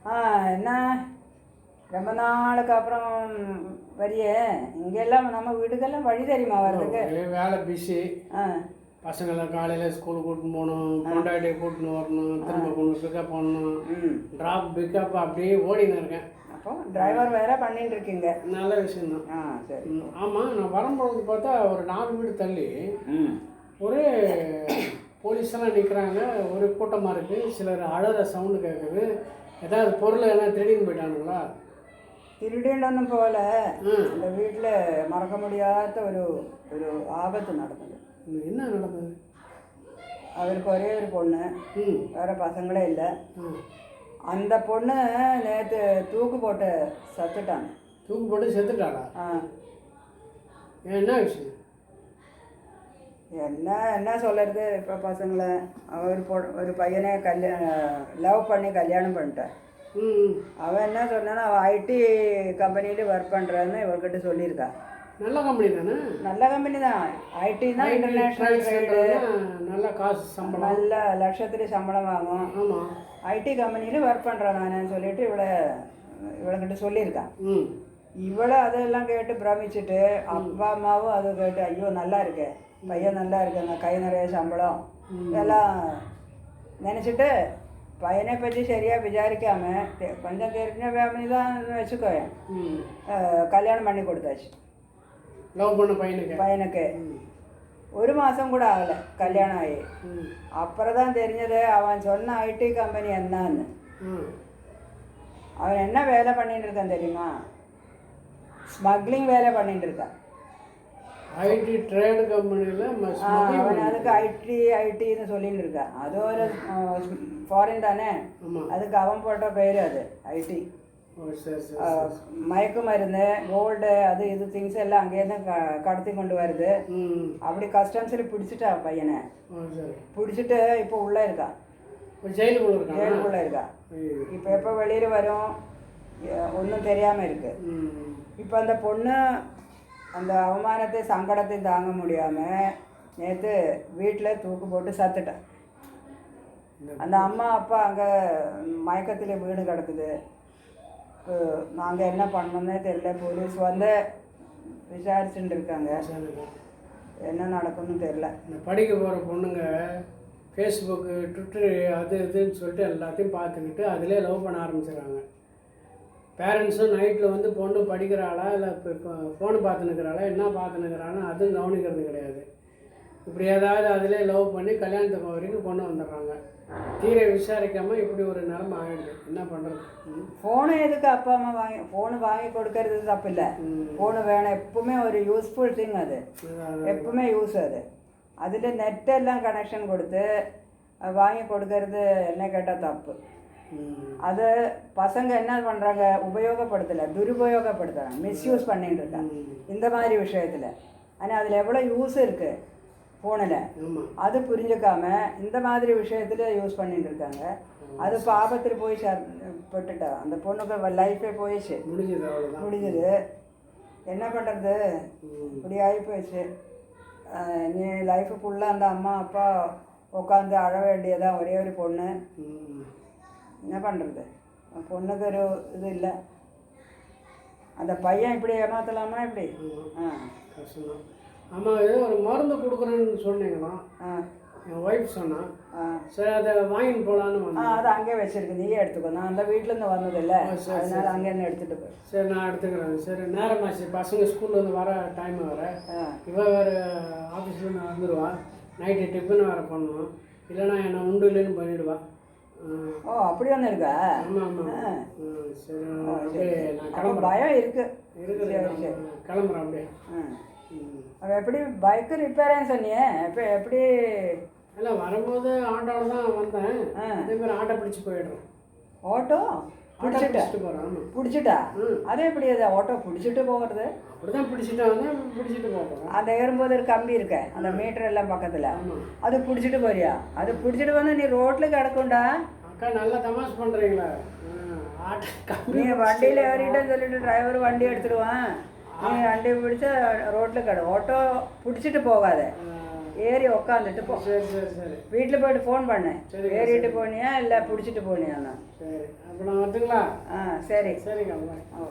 ஆ என்ன ரொம்ப நாளுக்கு அப்புறம் வரியே இங்கெல்லாம் நம்ம வீட்டுக்கெல்லாம் வழி தெரியுமா வர்றதுக்கு? ஒரே வேலை பிஸி. ஆ பசங்களை காலையில் ஸ்கூலுக்கு கூட்டின்னு போகணும், கொண்டாடி கூட்டின்னு வரணும், திரும்ப கொண்டு பிக்கப் பண்ணணும், ம் ட்ராப் பிக்கப் அப்படியே ஓடின்னு இருக்கேன். அப்போ டிரைவர் வேற பண்ணிட்டு இருக்கீங்க. நல்ல விஷயந்தான். ஆ சரி. ஆமாம், நான் வரும்பொழுது பார்த்தா ஒரு 4 வீடு தள்ளி ம் ஒரே போலீஸெல்லாம் நிற்கிறாங்க, ஒரு கூட்டமாக இருக்குது. சிலர் அழகிற சவுண்டு கேட்குது. ஏதாவது பொருள் எல்லாம் திருடின்னு போயிட்டானுங்களா? திருடின்னு ஒன்றும் போகல. ம் அந்த வீட்டில் மறக்க முடியாத ஒரு ஒரு ஆபத்து நடந்தது. என்ன நடந்தது? அவருக்கு ஒரே ஒரு பொண்ணு, ம் வேறு பசங்களே இல்லை. ம் அந்த பொண்ணு நேற்று தூக்கு போட்டு சத்துட்டாங்க. தூக்கு போட்டு செத்துட்டாளா? ஆ என்ன விஷயம்? என்ன என்ன சொல்கிறது இப்போ பசங்களை? ஒரு பையனை லவ் பண்ணி கல்யாணம் பண்ணிட்டேன். ம் அவன் என்ன சொன்னான்னா அவன் ஐடி கம்பெனியில் ஒர்க் பண்ணுறான்னு இவர்கிட்ட சொல்லியிருக்கா. நல்ல கம்பெனி தானே? நல்ல கம்பெனி தான். ஐடி தான், இன்டர்நேஷ்னல் ட்ரேடு, நல்ல காசு சம்பளம், நல்ல லட்சத்துலேயும் சம்பளம் வாங்கும். ஆமாம். ஐடி கம்பெனியில் ஒர்க் பண்ணுறான் நான் சொல்லிட்டு இவளைக்கிட்ட சொல்லியிருக்கான். ம் இவளை அதெல்லாம் கேட்டு பிரமிச்சுட்டு அப்பா அம்மாவும் அதை கேட்டு ஐயோ நல்லா இருக்கே, பையன் நல்லா இருக்கேங்க, கை நிறைய சம்பளம் இதெல்லாம் நினச்சிட்டு பையனை பற்றி சரியாக விசாரிக்காம கொஞ்சம் தெரிஞ்ச ஃபேமிலி தான் வச்சுக்கோயேன், ம் கல்யாணம் பண்ணி கொடுத்தாச்சு. லவ் பண்ண பையனுக்கு. ம் ஒரு மாதம் கூட ஆகலை கல்யாணம் ஆகி. ம் அப்புறம் தான் தெரிஞ்சது அவன் சொன்ன ஐடி கம்பெனி என்னன்னு. ம் அவன் என்ன வேலை பண்ணிட்டு இருக்கான் தெரியுமா? ஸ்மக்லிங் வேலை பண்ணிட்டு இருக்கான். ஐடி ட்ரேடு கம்பெனியில் அவன் அதுக்கு ஐடின்னு சொல்லிட்டு இருக்கான். அது ஒரு ஃபாரின் தானே, ஆமாம். அதுக்கு அவன் போட்ட பேர் அது ஐடி. ஓ சரி சரி. மயக்கு மருந்து, கோல்டு, அது இது திங்ஸ் எல்லாம் அங்கேருந்து கடத்தி கொண்டு வருது. ம் அப்படி கஸ்டம்ஸில் பிடிச்சிட்டா பையனை. ஓ சரி. பிடிச்சிட்டு இப்போ உள்ளே இருக்கான், இப்போ ஜெயிலுக்குள்ளே இருக்கான். இப்போ எப்போ வெளியில் வரும் ஒன்றும் தெரியாமல் இருக்கு. ம் இப்போ அந்த பொண்ணு அந்த அவமானத்தை சங்கடத்தையும் தாங்க முடியாமல் நேற்று வீட்டில் தூக்கு போட்டு சத்துட்டான். அந்த அம்மா அப்பா அங்கே மயக்கத்தில் வீடு கிடக்குது. நாங்கள் என்ன பண்ணோன்னே தெரியல. போலீஸ் வந்து விசாரிச்சுட்டு இருக்காங்க, என்ன நடக்கும்னு தெரில. இந்த படிக்க போகிற பொண்ணுங்க ஃபேஸ்புக்கு, ட்விட்டரு, அது இதுன்னு சொல்லிட்டு எல்லாத்தையும் பார்த்துக்கிட்டு அதிலே லவ் பண்ண ஆரம்பிச்சிடுறாங்க. பேரண்ட்ஸும் நைட்டில் வந்து பொண்ணு படிக்கிறாளா இல்லை இப்போ ஃபோனு பார்த்துன்னுக்கிறாளா என்ன பார்த்துன்னுக்கிறான்னு அதுவும் கவனிக்கிறது கிடையாது. இப்படி ஏதாவது அதிலே லவ் பண்ணி கல்யாணத்துக்கு வரைக்கும் கொண்டு வந்துடுறாங்க. தீரை விசாரிக்காமல் இப்படி ஒரு நிலைமை ஆகிடுது. என்ன பண்ணுறது? ஃபோனு எதுக்கு அப்பா அம்மா ஃபோனு வாங்கி கொடுக்கறது தப்பு இல்லை. ஃபோனு வேணும், எப்பவுமே ஒரு யூஸ்ஃபுல் திங். அது எப்பவுமே யூஸ். அதில் நெட்டெல்லாம் கனெக்ஷன் கொடுத்து வாங்கி கொடுக்கறது என்ன கேட்டால் தப்பு. அது பசங்க என்ன பண்ணுறாங்க, உபயோகப்படுத்தலை, துருபயோகப்படுத்துகிறாங்க, மிஸ்யூஸ் பண்ணிட்டு இருக்காங்க இந்த மாதிரி விஷயத்தில். ஆனால் அதில் எவ்வளோ யூஸ் இருக்குது ஃபோனில் அது புரிஞ்சுக்காம இந்த மாதிரி விஷயத்தில் யூஸ் பண்ணிட்டு இருக்காங்க. அது பாபத்தில் போய் பட்டுட்டா அந்த பொண்ணுக்கு லைஃபே போயிடுச்சு, முடிஞ்சது. என்ன பண்ணுறது, இப்படி ஆகி போயிடுச்சு. நீ லைஃபு ஃபுல்லாக அந்த அம்மா அப்பா உட்காந்து அழ வேண்டியதான். ஒரே ஒரு பொண்ணு, என்ன பண்ணுறது? பொண்ணுக்கு ஒரு இது இல்லை. அந்த பையன் இப்படி ஏமாற்றலாமா இப்படி? கஷ்டம். ஆமாம், ஏதோ ஒரு மருந்து கொடுக்குறேன்னு சொன்னீங்களா? என் ஒய்ஃப் சொன்னான். சரி, அதை வாங்கிட்டு போகலான்னு வந்தேன். அது அங்கே வச்சுருக்கு, நீயே எடுத்துக்கோ. நான் அந்த வீட்டிலேருந்து வந்ததில்லை, அதனால அங்கேருந்து எடுத்துகிட்டு போய். சரி, நான் எடுத்துக்கிறேன். சரி, நேரமாச்சு, பசங்க ஸ்கூல்லேருந்து வர டைம் வர. இவன் வேறு ஆஃபீஸ்லேருந்து வந்துடுவா. நைட்டு டிஃபன் வேறு பண்ணணும், இல்லைன்னா என்னை உண்டு இல்லைன்னு பண்ணிவிடுவா. ஓ அப்படி ஒன்று இருக்கா? ஆமாம் ஆமாம். சரி, அப்படியே நான் கிளம்புறேன். பயம் இருக்குது. கிளம்புறேன் அப்படியே. அது எப்படி பைக்கு ரிப்பேர்னு சொன்னியே, இப்போ எப்படி? இல்லை, வரும்போது ஆட்டோவில் தான் வந்தேன். அதே மாதிரி ஆட்டோ பிடிச்சி போயிடுறேன். ஆட்டோ பிடிச்சிட்டு போகிறேன். பிடிச்சிட்டா? அதே எப்படி அது ஆட்டோ பிடிச்சிட்டு போகிறது? அப்படி தான் பிடிச்சிட்டு வந்தேன், பிடிச்சிட்டு போகிறேன். அந்த ஏறும்போது ஒரு கம்பி இருக்கு, அந்த மீட்டர் எல்லாம் பக்கத்தில், அது பிடிச்சிட்டு போறியா? அது பிடிச்சிட்டு வந்து நீ ரோட்டில் கிடக்கும்டா. அக்கா நல்லா தமாஷ் பண்ணுறீங்களா? நீ வண்டியில் ஏறிட்டேன்னு சொல்லிட்டு டிரைவர் வண்டி எடுத்துடுவான், நீ வண்டி பிடிச்சா ரோட்டில் கிட. ஆட்டோ பிடிச்சிட்டு போகாத. ஏறி உக்காந்துட்டு போ. சரி சரி சரி. வீட்டில் போயிட்டு ஃபோன் பண்ணேன். சரிங்க, ஏறிட்டு போனியா இல்லை பிடிச்சிட்டு போனியாண்ணா? சரி அப்போ நான் வரட்டுங்களா? ஆ சரி. சரிங்க. ஆ